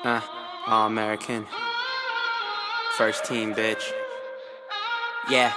Uh, All American. First team, bitch. Yeah.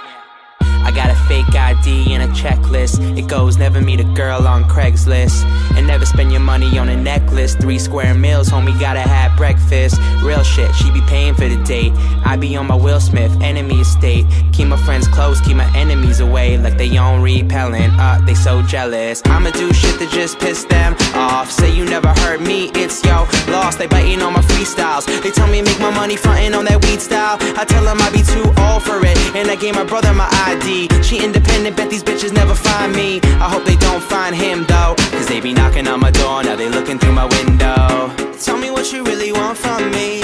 I got a fake ID and a checklist. It goes, never meet a girl on Craigslist, and never spend your money on a necklace. 3 square meals, homie, gotta have breakfast. Real shit, she be paying for the date. I be on my Will Smith, enemy estate. Keep my friends close, keep my enemies away. Like they on repellent, they so jealous. I'ma do shit that just piss them off. Say you never heard me, it's yo lost. They biting on my freestyles. They tell me make my money frontin' on that weed style. I tell them I be too old for it, and I gave my brother my ID. She independent, bet these bitches never find me. I hope they don't find him though, cause they be knocking on my door, now they looking through my window. Tell me what you really want from me.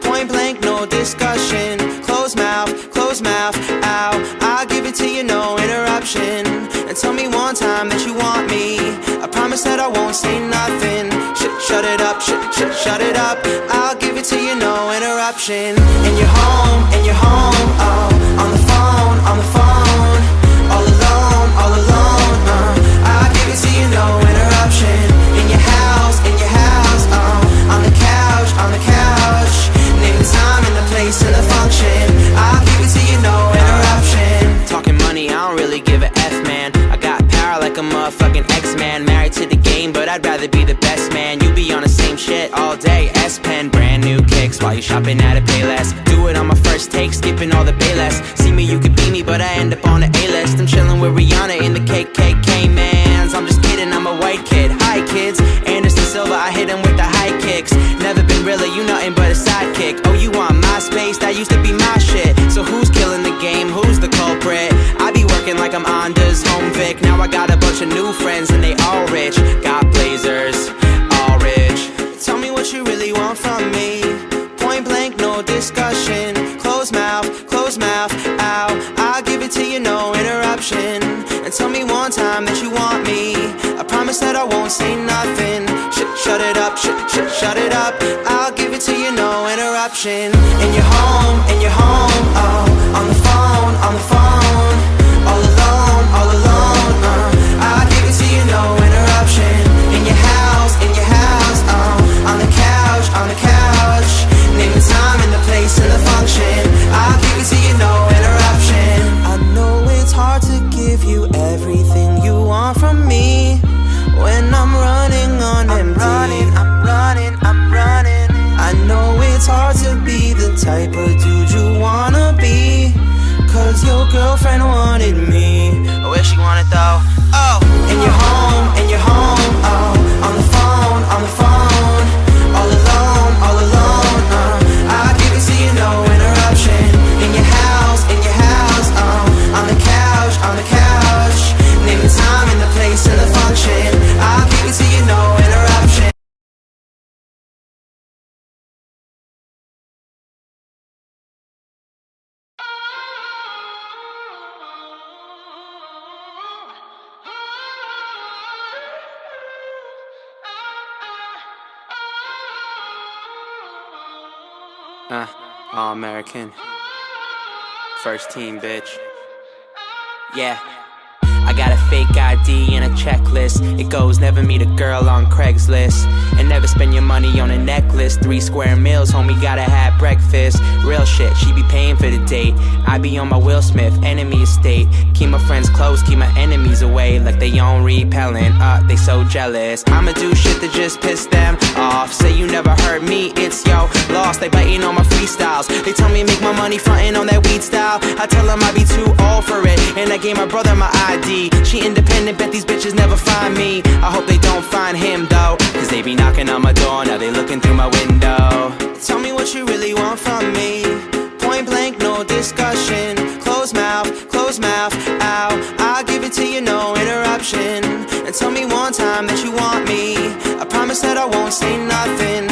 Point blank, no discussion. Close mouth, ow. I'll give it to you, no interruption. And tell me one time that you want me. I promise that I won't say nothing. Shut it up, shut it up. I'll give it to you, no interruption. And you're home, oh. On the phone, all alone, I'll give it to you, no interruption. In your house, on the couch. Name the time and the place and the function. I'll give it to you, no interruption. Talking money, I don't really give a F, man. I got power like a motherfucking X-Man. Married to the game, but I'd rather be the best man. You be on the same shit all day. S-Pen, brand new kicks while you shopping at a Payless. Do it on my first take, skipping all the Payless. See me, you could be me, but I end up on the A-list. I'm chilling with Rihanna in the KKK, mans. I'm just kidding, I'm a white kid. Hi, kids. Anderson Silva, I hit him with the high kicks. Never been really, you nothing but a sidekick. Oh, you want MySpace? That used to be my shit. So who's killing the game? Who's the culprit? I be working like I'm Onda's home Vic. Now I got a bunch of new friends and they all rich. Got blazers, all rich. Tell me what you really want from me. Point blank, no discussion. Close mouth, ow. I'll give it to you, no interruption. And tell me one time that you want me. I promise that I won't say nothing. Shut it up, shut it up. I'll give it to you, no interruption. And you're home, oh. On the phone, all alone, I'll give it to you, no interruption. In your house, oh. On the couch. Name the time and the place and the function. I'll give it to you, no interruption. I know it's hard to give you everything you want from me when I'm running on empty. I'm running. I know it's hard to be the type of dude you wanna be, cause your girlfriend wanted me. Where she wanted though? Oh, and you're home, oh. On the phone, all alone, I'll give it to you, no interruption. In your house, oh. On the couch. Name the time and the place and the function. I'll give it to you, no interruption. All American. First team, bitch. Yeah. I got a fake ID and a checklist. It goes, never meet a girl on Craigslist, and never spend your money on a necklace. 3 square meals, homie, gotta have breakfast. Real shit, she be paying for the date. I be on my Will Smith, enemy estate. Keep my friends close, keep my enemies away. Like they on repellent, they so jealous. I'ma do shit that just piss them off. Say you never heard me, it's yo lost. They biting on my freestyles. They tell me make my money frontin' on that weed style. I tell them I be too old for it, and I gave my brother my ID. She independent, bet these bitches never find me. I hope they don't find him though, cause they be knocking on my door, now they looking through my window. Tell me what you really want from me. Point blank, no discussion. Close mouth, ow. I'll give it to you, no interruption. And tell me one time that you want me. I promise that I won't say nothing.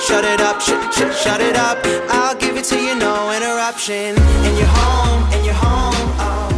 Shut it up, shut it up. I'll give it to you, no interruption. And you're home, oh.